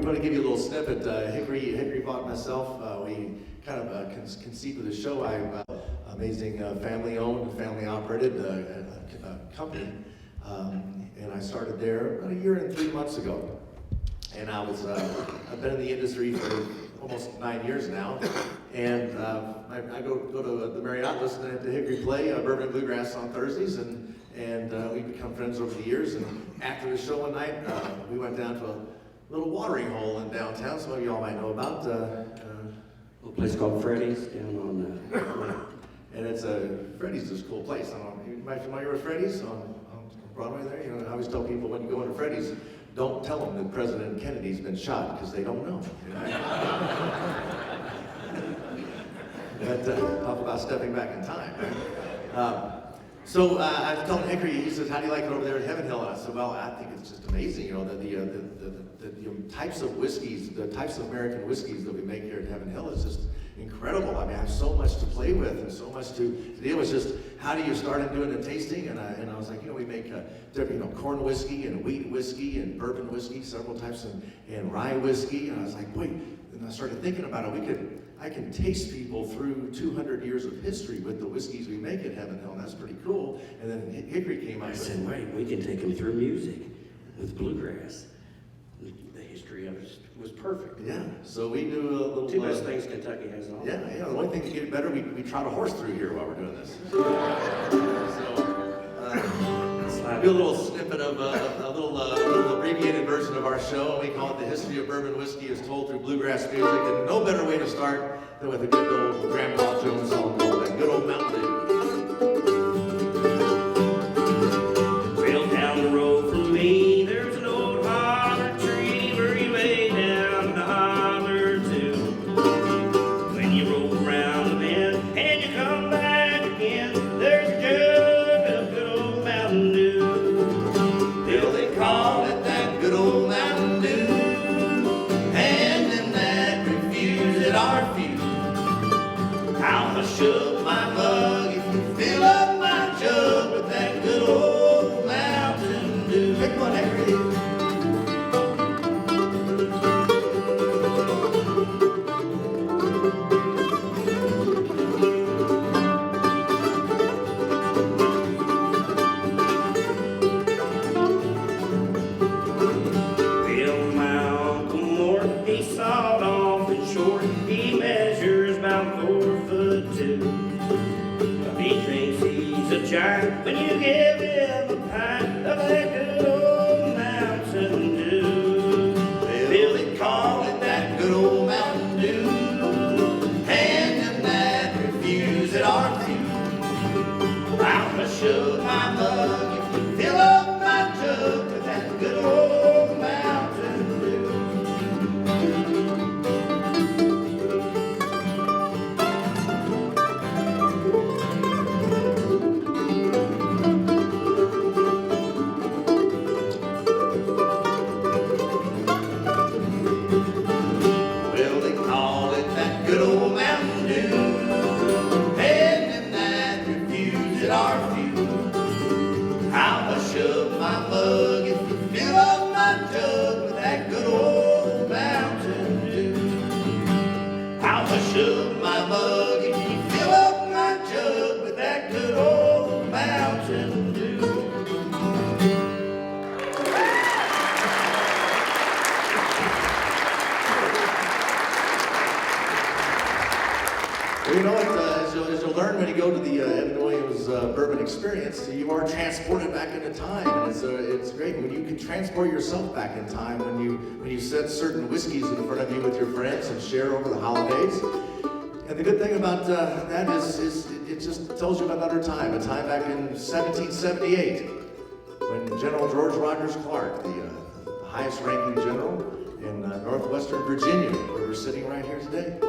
going to give you a little snippet. Hickory Bought and myself, we kind of conceived of the show. Amazing family-owned, family-operated company, and I started there about 1 year and 3 months ago. And I've been in the industry for almost 9 years now, and I go to the Marriott, listen to Hickory play Bourbon Bluegrass on Thursdays, and we've become friends over the years. And after the show one night, we went down to a little watering hole in downtown. Some of you all might know about a place called Freddy's down on. And it's Freddy's is a cool place. I don't know, you might be familiar with Freddy's on Broadway there. You know, I always tell people when you go into Freddy's, don't tell them that President Kennedy's been shot, because they don't know. You know? But talk about stepping back in time, right? So I was telling Hickory, he says, how do you like it over there at Heaven Hill? And I said, well, I think it's just amazing, you know, the types of whiskeys, the types of American whiskeys that we make here at Heaven Hill is just incredible. I mean, I have so much to play with and so much to deal with. Just how do you start doing a tasting? And I was like, you know, we make different, corn whiskey and wheat whiskey and bourbon whiskey, several types, and rye whiskey. And I was like, wait. And I started thinking about it. I can taste people through 200 years of history with the whiskeys we make at Heaven Hill, and that's pretty cool. And then Hickory came up. I said, wait, we can take them through music with bluegrass. The history of it was perfect. Yeah, so we do a little... Two best things Kentucky has on. Yeah, the only thing to get it better, we trot a horse through here while we're doing this. So, do a little snippet of a little abbreviated version of our show, and we call it The History of Bourbon Whiskey is Told Through Bluegrass Music, and no better way to start than with a good old Grandpa Jones song called That Good Old Mountain Dew. Well, down the road from me, there's an old holler tree where you lay down the holler too. When you roll around the bend and you come back again, there's a jug of good old Mountain Dew. Well, they call it that good old Mountain Dew, and them that refuse it are few. I'll shove my mug if you fill up my jug with that good old Mountain Dew. Pick one, Hickory. Well, my Uncle Mort, he sawed off and short. He measures about 4'2". But he thinks he's a giant when you give him a pint of that good old Mountain Dew. Well, they call it that good old Mountain Dew, and them that refuse it are few. I'll shove my mug if you fill up my jug with that good old Mountain Dew. Well, they call it that good old Mountain Dew, and them that refuse it are few. I'll shove my mug if you fill up my jug with that good old Mountain Dew. I'll shove my mug if you fill up my jug with that good old Mountain Dew. Well, you know what, as you'll learn when you go to the Evan Williams Bourbon Experience, you are transported back into time, and it's great when you can transport yourself back in time when you set certain whiskeys in front of you with your friends and share over the holidays. And the good thing about that is it just tells you about another time, a time back in 1778, when General George Rogers Clark, the highest-ranking general in northwestern Virginia, where we're sitting right here today.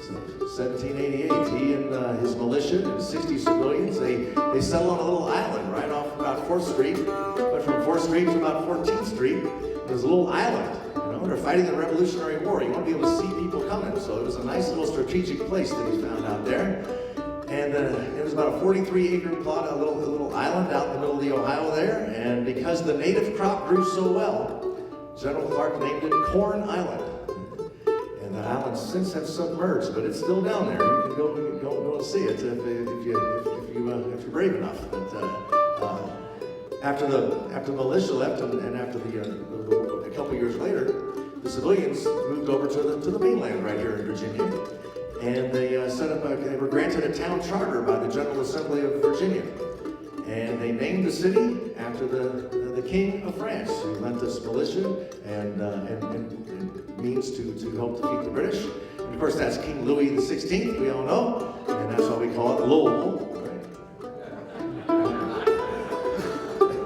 So 1788, he and his militia and 60 civilians, they settled on a little island right off about 4th Street. But from 4th Street to about 14th Street, there's a little island. You know, they're fighting the Revolutionary War. You want to be able to see people coming. So it was a nice little strategic place that he found out there. And it was about a 43-acre plot, a little island out in the middle of the Ohio there. And because the native crop grew so well, General Clark named it Corn Island. And the islands since have submerged, but it's still down there. You can go and see it if you're brave enough. But after the militia left, and after a couple years later, the civilians moved over to the mainland right here in Virginia, and they they were granted a town charter by the General Assembly of Virginia, and they named the city after the King of France, who lent us militia and means to help defeat the British. And of course, that's King Louis XVI, we all know, and that's why we call it Louisville.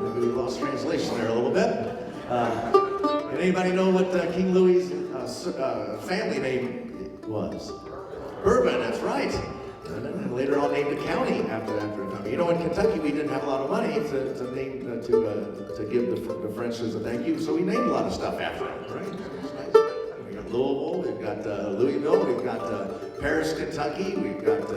Maybe we lost translation there a little bit. And anybody know what King Louis' family name was? Bourbon, that's right. And then later on named a county after him. You know, in Kentucky we didn't have a lot of money to name to give the French as a thank you, so we named a lot of stuff after him, right? We got Louisville, we've got Louisville, we've got Paris, Kentucky, we've got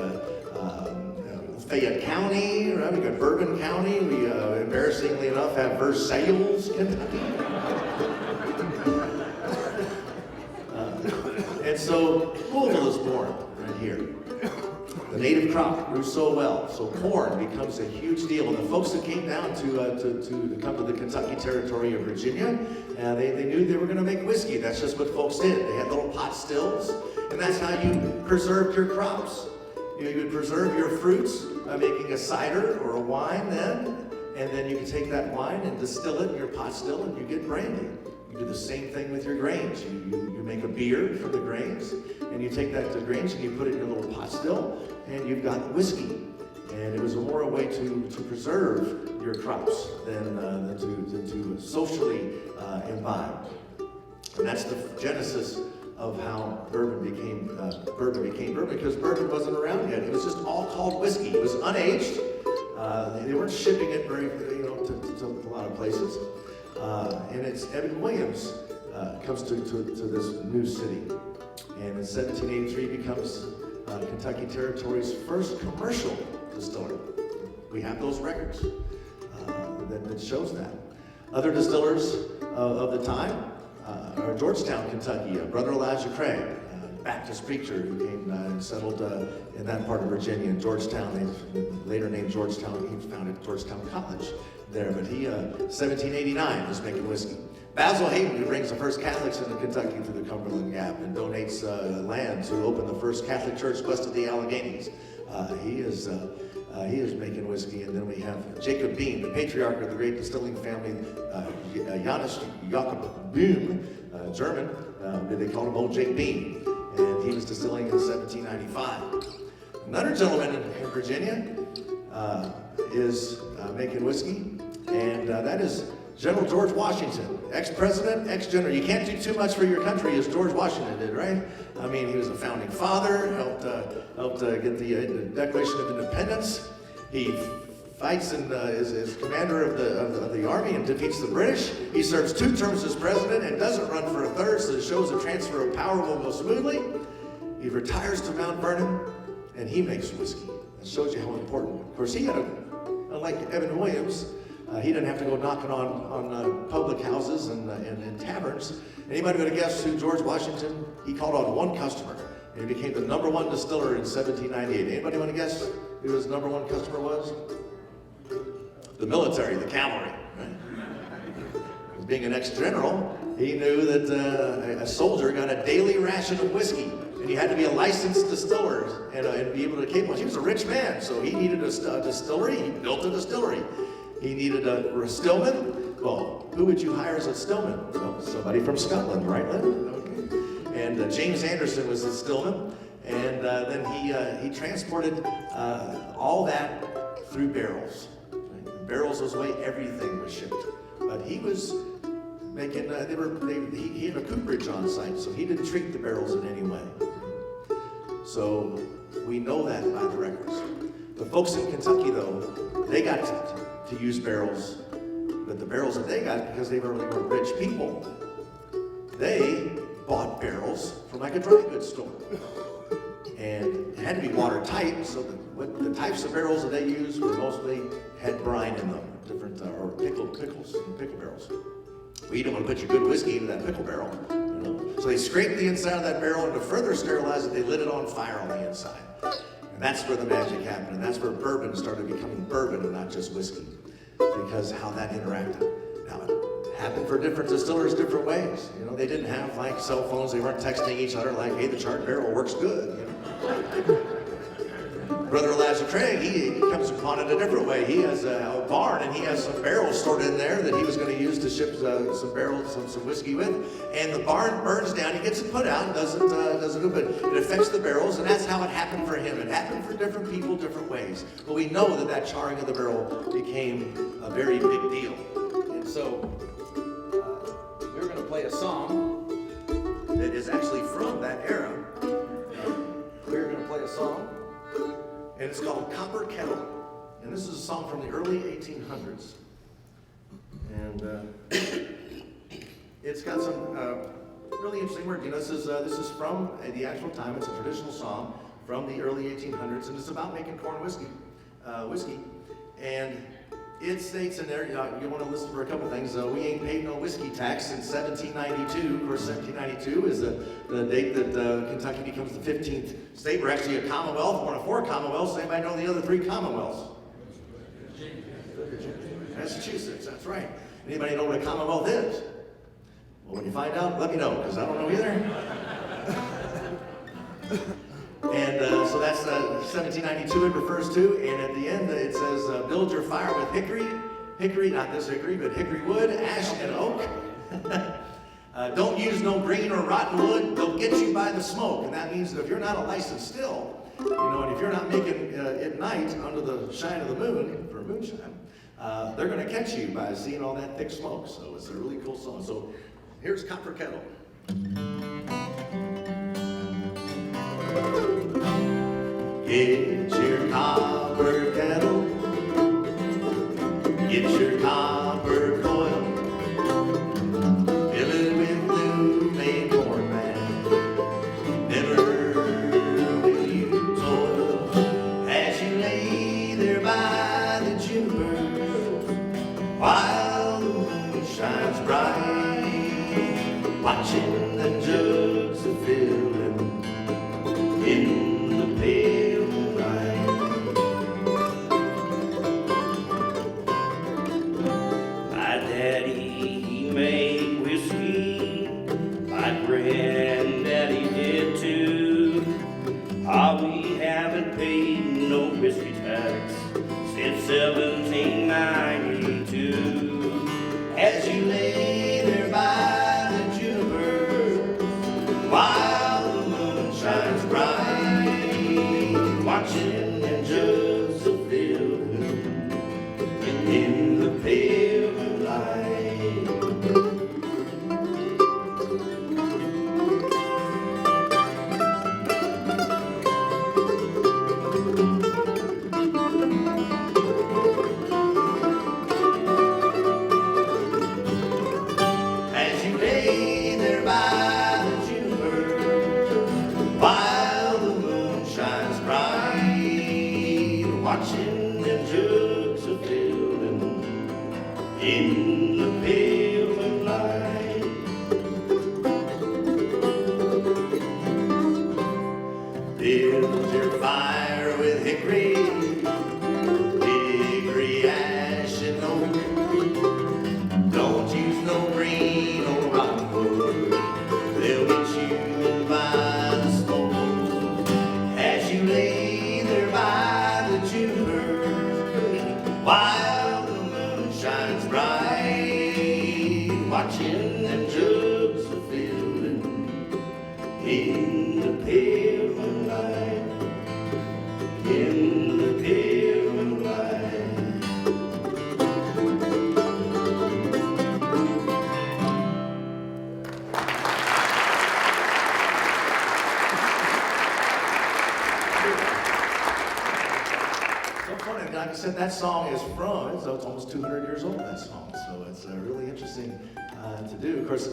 Fayette County, right? We've got Bourbon County. We embarrassingly enough have Versailles, Kentucky. And so Louisville is born right here. The native crop grew so well, so corn becomes a huge deal. And the folks that came down to come to the Kentucky territory of Virginia, they knew they were going to make whiskey. That's just what folks did. They had little pot stills, and that's how you preserved your crops. You would preserve your fruits by making a cider or a wine then, and then you can take that wine and distill it in your pot still, and you get brandy. You do the same thing with your grains. You make a beer from the grains, and you take that to grains and you put it in your little pot still, and you've got whiskey. And it was more a way to preserve your crops than to socially imbibe. And that's the genesis of how bourbon became bourbon, because bourbon wasn't around yet. It was just all called whiskey. It was unaged. They weren't shipping it to a lot of places. And it's Evan Williams comes to this new city, and in 1783 becomes Kentucky Territory's first commercial distiller. We have those records that shows that. Other distillers of the time are Georgetown, Kentucky. Brother Elijah Craig, Baptist preacher who came and settled in that part of Virginia, in Georgetown. They later named Georgetown. He founded Georgetown College there, but he, 1789, was making whiskey. Basil Hayden, who brings the first Catholics into Kentucky through the Cumberland Gap and donates land to open the first Catholic church west of the Alleghenies. He is making whiskey. And then we have Jacob Beam, the patriarch of the great distilling family, Johannes Jakob Boom, German. They called him Old Jake Beam. And he was distilling in 1795. Another gentleman in Virginia is making whiskey, and that is General George Washington, ex-president, ex-general. You can't do too much for your country as George Washington did, right? I mean, he was a founding father, helped get the Declaration of Independence. He fights and is commander of the army and defeats the British. He serves 2 terms as president and doesn't run for a third, so it shows the transfer of power will go smoothly. He retires to Mount Vernon, and he makes whiskey. That shows you how important. Of course, he had like Evan Williams, he didn't have to go knocking on public houses and taverns. Anybody would have guessed who George Washington, he called on one customer, and he became the #1 distiller in 1798. Anybody want to guess who his #1 customer was? The military, the cavalry, right? Being an ex-general, he knew that a soldier got a daily ration of whiskey, and he had to be a licensed distiller and be able to capable. He was a rich man, so he needed a distillery. He built a distillery. He needed a stillman. Well, who would you hire as a stillman? Well, somebody from Scotland, right, Lynn? Okay. And James Anderson was the stillman, and then he transported all that through barrels. Barrels was the way everything was shipped. But he was making, he had a cooperage on site, so he didn't treat the barrels in any way. So we know that by the records. The folks in Kentucky, though, they got to use barrels, but the barrels that they got, because they were rich people, they bought barrels from like a dry goods store. And it had to be watertight, so the types of barrels that they used were mostly had brine in them, different or pickle barrels. Well, you don't want to put your good whiskey into that pickle barrel. You know? So they scraped the inside of that barrel, and to further sterilize it, they lit it on fire on the inside. And that's where the magic happened, and that's where bourbon started becoming bourbon and not just whiskey, because how that interacted. Now, it happened for different distillers different ways. You know, they didn't have like cell phones, they weren't texting each other like, hey, the charred barrel works good. You know? Brother Elijah Craig, he comes upon it a different way. He has a barn, and he has some barrels stored in there that he was going to use to ship some barrels, some whiskey with. And the barn burns down. He gets it put out, doesn't do, but it affects the barrels, and that's how it happened for him. It happened for different people, different ways. But we know that that charring of the barrel became a very big deal. And so we're going to play a song that is actually from that era. We're going to play a song. And it's called Copper Kettle. And this is a song from the early 1800s. And it's got some really interesting words. You know, this is from the actual time. It's a traditional song from the early 1800s, and it's about making corn whiskey. And it states in there, you want to listen for a couple things. We ain't paid no whiskey tax since 1792. Of course, 1792 is the date that Kentucky becomes the 15th state. We're actually a commonwealth, one of 4 commonwealths. Anybody know the other 3 commonwealths? Massachusetts, that's right. Anybody know what a commonwealth is? Well, when you find out, let me know, because I don't know either. And so that's 1792 it refers to, and at the end it says, build your fire with hickory, not this hickory, but hickory wood, ash, and oak. Don't use no green or rotten wood, they'll get you by the smoke. And that means that if you're not a licensed still, you know, and if you're not making at night under the shine of the moon, for moonshine, they're going to catch you by seeing all that thick smoke. So it's a really cool song. So here's Copper Kettle. Get your copper kettle, get your copper coil, fill it with new-made corn bran. Never will you toil as you lay there by the juniper, while the moon shines bright, watching the jugs a filling in the pale. Granddaddy did too. We haven't paid no whiskey tax since 1792. As you lay there by the juniper, while the moon shines bright, watching them jugs of filling in the pale moonlight. Watching them jugs a filling in the pale moonlight. Build your fire with hickory, ash, and oak. Don't use no green or rotten wood, they'll get you by the smoke. As you lay there by the juniper, while the moon shines bright, watching them jugs a filling in the pale moonlight, in the pale moonlight. Like I said, that song is from, it's almost 200 years old, that song, so it's really interesting to do. Of course,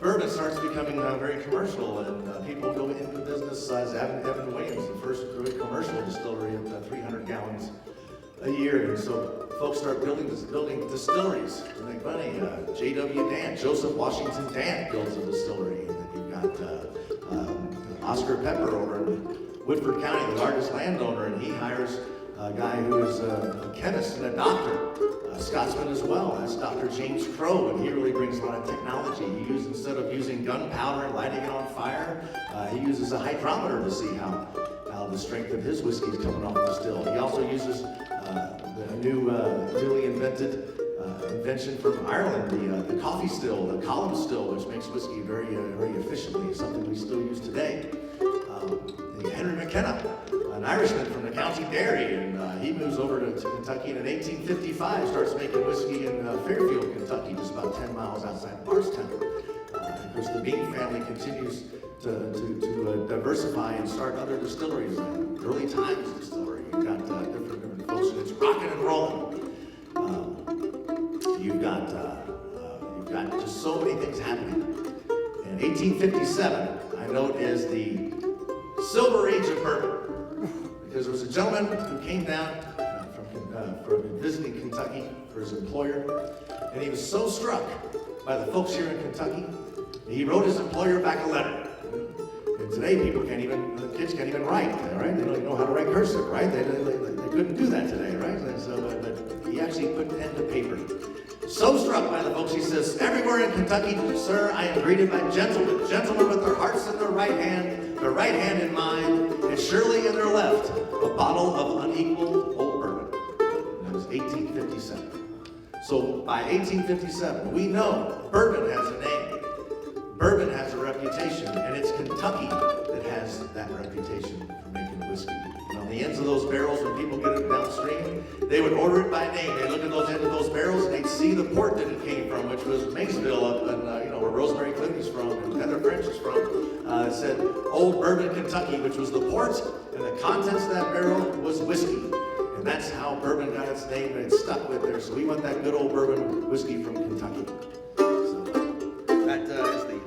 bourbon starts becoming very commercial, and people go into business as Evan Williams, the first really commercial distillery of 300 gallons a year. And so folks start building distilleries to make money. J.W. Dan, Joseph Washington Dan builds a distillery. And then you've got Oscar Pepper over in Woodford County, the largest landowner, and he hires a guy who is a chemist and a doctor, a Scotsman as well. That's Dr. James Crow, and he really brings a lot of technology. He uses, instead of using gunpowder and lighting it on fire, he uses a hydrometer to see how the strength of his whiskey is coming off the still. He also uses the newly invented invention from Ireland, the coffee still, the column still, which makes whiskey very efficiently, something we still use today. Henry McKenna, an Irishman from the county Derry, and he moves over to Kentucky, and in 1855 starts making whiskey in Fairfield, Kentucky, just about 10 miles outside of Bardstown. Of course, the Bean family continues to diversify and start other distilleries. Early Times Distillery, you've got different folks, and it's rocking and rolling. You've got just so many things happening. In 1857, I note, is the Silver Age of Bourbon, because there was a gentleman who came down from visiting Kentucky for his employer, and he was so struck by the folks here in Kentucky, he wrote his employer back a letter. And today, kids can't even write, right? They don't even know how to write cursive, right? They couldn't do that today, right? And so, but he actually put pen to paper. So struck by the folks, he says, everywhere in Kentucky, sir, I am greeted by gentlemen with their hearts in their right hand in mine, and surely in their left, a bottle of unequaled old bourbon. And that was 1857. So by 1857, we know bourbon has a name. Bourbon has a reputation, and it's Kentucky that has that reputation for making whiskey. And on the ends of those barrels, when people get it downstream, they would order it by name. They'd look at those ends of those barrels, and they'd see the port that it came from, which was Maysville up in, where Rosemary Clinton's from and Heather French is from. It said Old Bourbon, Kentucky, which was the port, and the contents of that barrel was whiskey. And that's how bourbon got its name, and it stuck with there. So we want that good old bourbon whiskey from Kentucky. So that is the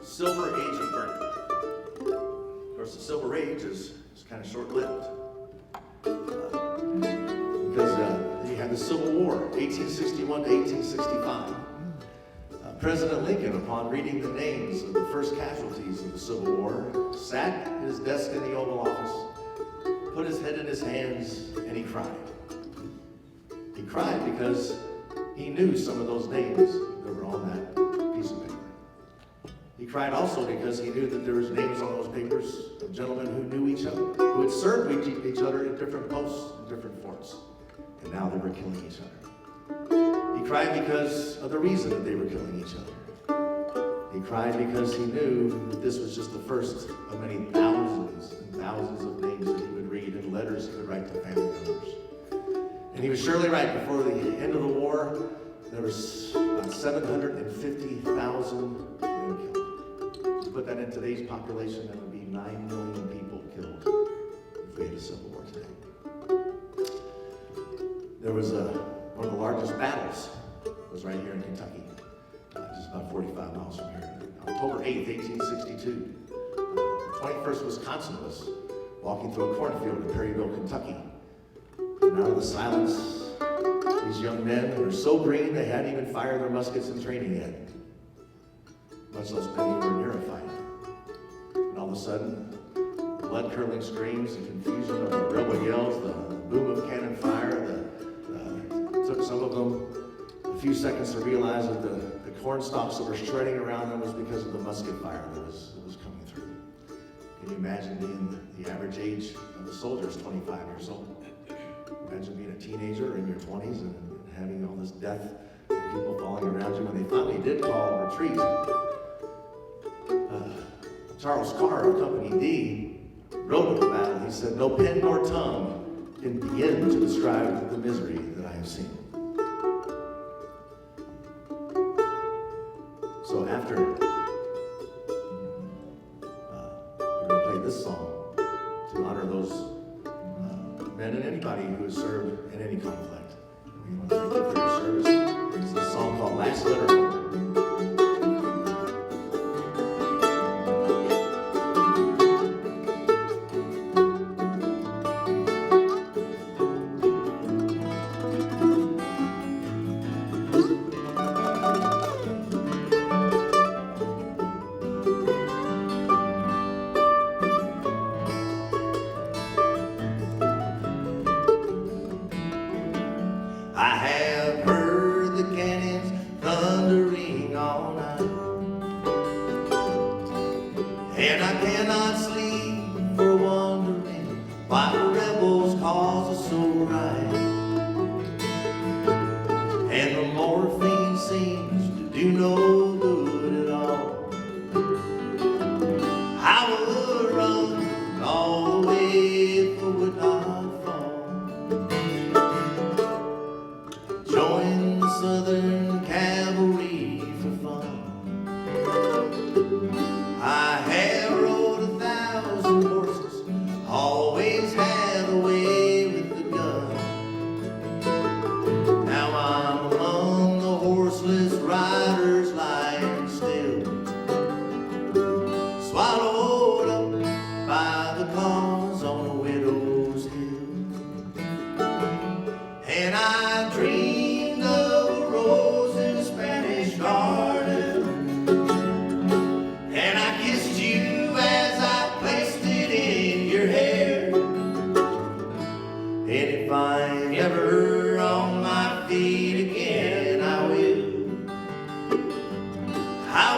Silver Age of Bourbon. Of course, the Silver Age is kind of short-lived. Because you had the Civil War, 1861 to 1865. President Lincoln, upon reading the names of the first casualties of the Civil War, sat at his desk in the Oval Office, put his head in his hands, and he cried. He cried because he knew some of those names that were on that piece of paper. He cried also because he knew that there was names on those papers of gentlemen who knew each other, who had served each other at different posts and different forts, and now they were killing each other. He cried because of the reason that they were killing each other. He cried because he knew that this was just the first of many thousands and thousands of names that he would read and letters he would write to family members. And he was surely right. Before the end of the war, there was about 750,000 men killed. To put that in today's population, that would be 9 million people killed if we had a civil war today. There was one of the largest battles was right here in Kentucky, just about 45 miles from here. October 8th, 1862. The 21st Wisconsinists walking through a cornfield in Perryville, Kentucky. And out of the silence, these young men who were so green they hadn't even fired their muskets in training yet, much less many were near a fight. And all of a sudden, blood-curdling screams, the confusion of the rebel yells, the boom of cannon fire, it took some of them a few seconds to realize that the corn stalks that were shredding around them was because of the musket fire that was coming through. Can you imagine being the average age of the soldier is 25 years old? Imagine being a teenager in your 20s and having all this death and people falling around you. When they finally did call a retreat, Charles Carr of Company D wrote of the battle. He said, "No pen nor tongue can begin to describe the misery that I have seen." So after we're going to play this song to honor those men and anybody who has served in any conflict. We want to thank you for your service. It's a song called Last Letter Home. And I cannot sleep for wondering why the rebels cause us so right. And the morphine seems to do no good at all. I would run all the way if I would not fall. Join the Southern Cavalry for fun. I have rode 1,000 horses, always had a way with the gun. Now I'm among the horseless riders lying still, swallowed up by the cause on a widow's hill. And I dreamed of a rose in a Spanish garden, and I kissed you as I placed it in your hair. And if I'm ever on my feet again, I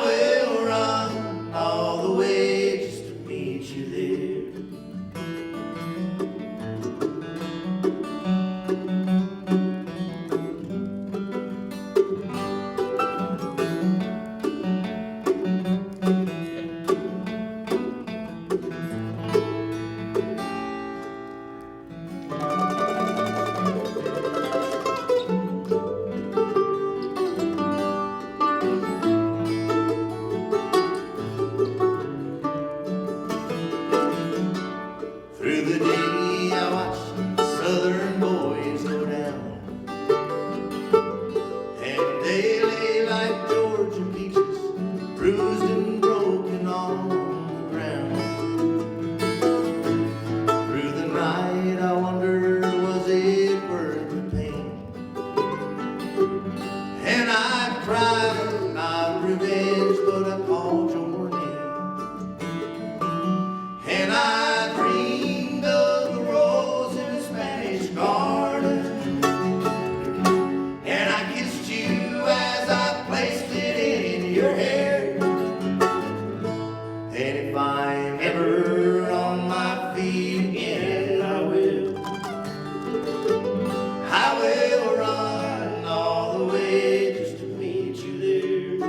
will run all the way just to meet you there. Through the day I watch Southern boys go down, and they lay like Georgia peaches, bruised and broken on the ground. Through the night I wondered, was it worth the pain? And I cried, not revenge, but I called your name. And I dreamed of the rose in a Spanish garden, and I kissed you as I placed it in your hair. And if I'm ever on my feet again, I will run all the way just to meet you there.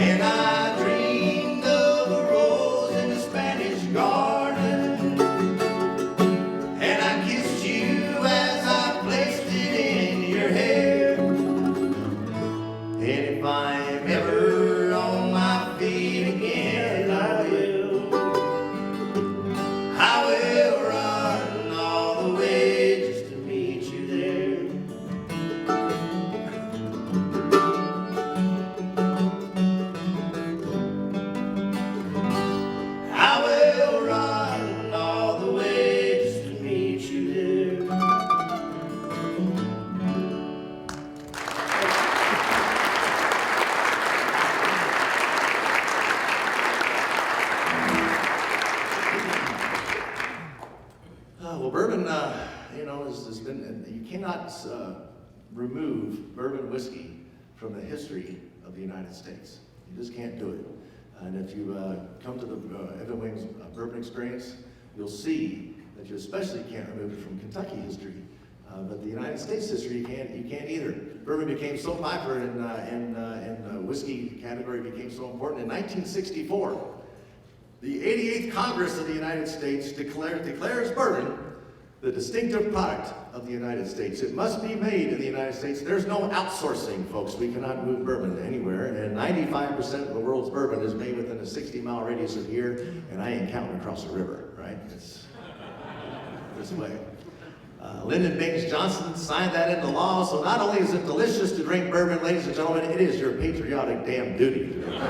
And I dreamed of a rose in a Spanish garden, and I kissed you as I placed it in your hair. And if I'm ever on my feet again, I will run all the way just to meet you there. I will run all the way just to meet you there. Well, Bourbon, has been, you cannot remove bourbon whiskey from the history of the United States. You just can't do it. And if you come to the Evan Williams Bourbon Experience, you'll see that you especially can't remove it from Kentucky history. But the United States history, you can't either. Bourbon became so popular and whiskey category became so important. In 1964, the 88th Congress of the United States declares bourbon the distinctive product of the United States. It must be made in the United States. There's no outsourcing, folks. We cannot move bourbon anywhere. And 95% of the world's bourbon is made within a 60-mile radius of here, and I ain't counting across the river, right? It's this way. Lyndon Baines Johnson signed that into law, so not only is it delicious to drink bourbon, ladies and gentlemen, it is your patriotic damn duty to drink.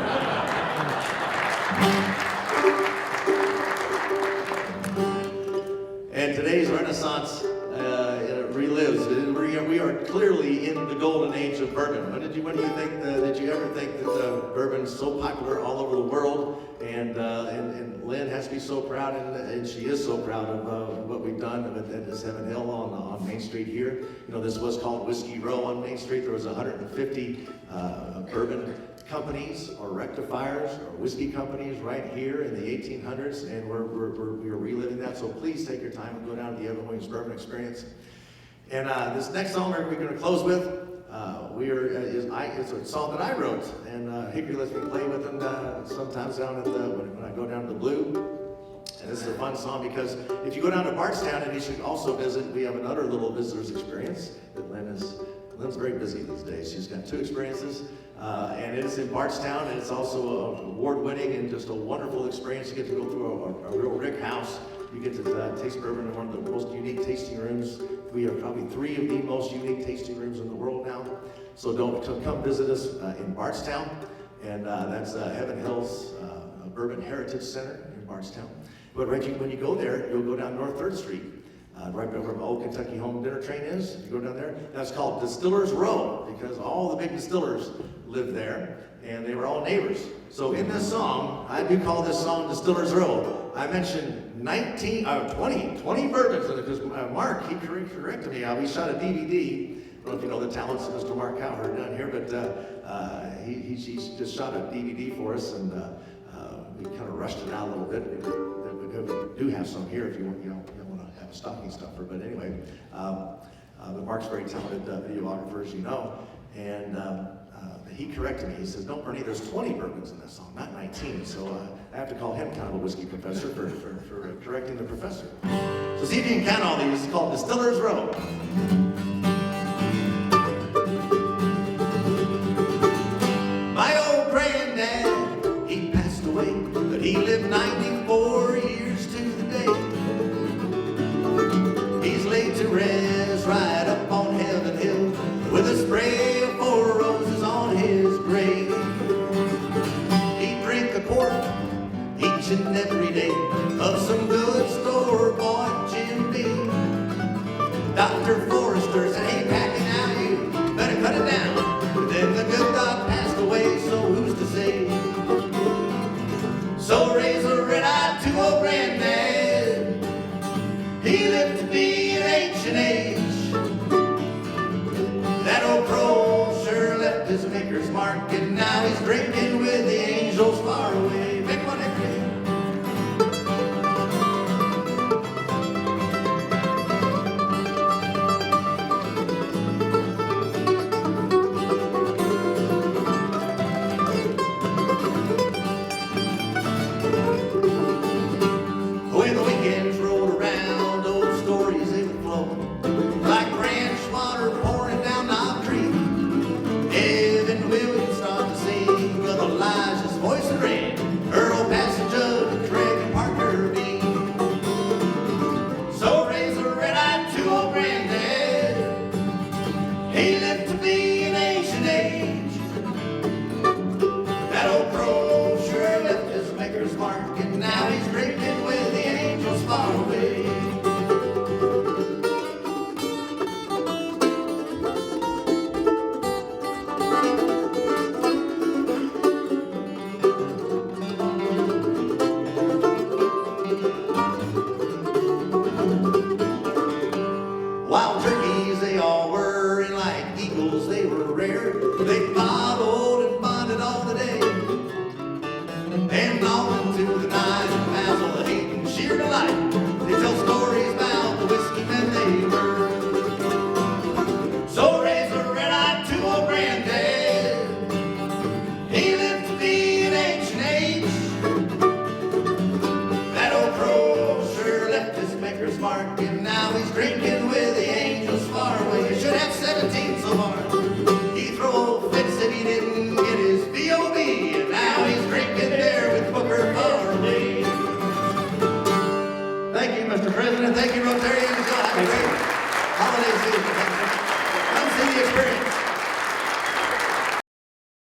bourbon. When do you think, did you ever think that bourbon's so popular all over the world? And Lynn has to be so proud, and she is so proud of what we've done at this Heaven Hill on Main Street here. You know, this was called Whiskey Row on Main Street. There was 150 bourbon companies or rectifiers or whiskey companies right here in the 1800s, and we're reliving that. So please take your time and go down to the Evan Williams Bourbon Experience. And this next song we're going to close with, it's a song that I wrote, and Hickory lets me play with them sometimes down at when I go down to the Blue. And this is a fun song because if you go down to Bardstown, and you should also visit, we have another little visitor's experience that Lynn's very busy these days. She's got 2 experiences, and it's in Bardstown, and it's also award-winning and just a wonderful experience. You get to go through a real rick house. You get to taste bourbon in one of the most unique tasting rooms. We have probably 3 of the most unique tasting rooms in the world now. So come visit us in Bardstown, and that's Heaven Hills Bourbon Heritage Center in Bardstown. But when you go there, you'll go down North 3rd Street, right where my Old Kentucky Home Dinner Train is. You go down there, that's called Distillers Row, because all the big distillers lived there, and they were all neighbors. So in this song, I do call this song Distillers Row. I mentioned 20 bourbons in it, because Mark, he corrected me. We shot a DVD. I don't know if you know the talents of Mr. Mark Cowherd down here, but he just shot a DVD for us, and we kind of rushed it out a little bit. We do have some here if you want to have a stocking stuffer. But anyway, but Mark's a very talented videographer, as you know, and he corrected me. He says, "Don't, Bernie, there's 20 bourbons in this song, not 19." So I have to call him kind of a whiskey professor for correcting the professor. So see if you can count all these. It's called Distillers Row. My old granddad, he passed away, but he lived 94 years to the day. He's laid to rest right up on Heaven Hill with a spray of 4 roses on his grave. He'd drink a quart each and every day of some good store-bought Jim Beam. Dr. Forrester's and hey, packing out, you better cut it down. But then the good doc passed away, so who's to say? So raise a red-eyed to old granddad. He lived to be an ancient age. That old crow sure left his maker's mark, and now he's drinking with the angels far away. Make one every day. When the weekends rolled around, old stories they would flow like ranch water pouring down Knob Creek. Evan Williams started to sing, Brother Elijah's voice would ring. Earl Passage of Craig and Parker B. So raise a red-eyed to old granddad. He lived to be an ancient age. That old crow sure left his maker's mark, and now he's drinking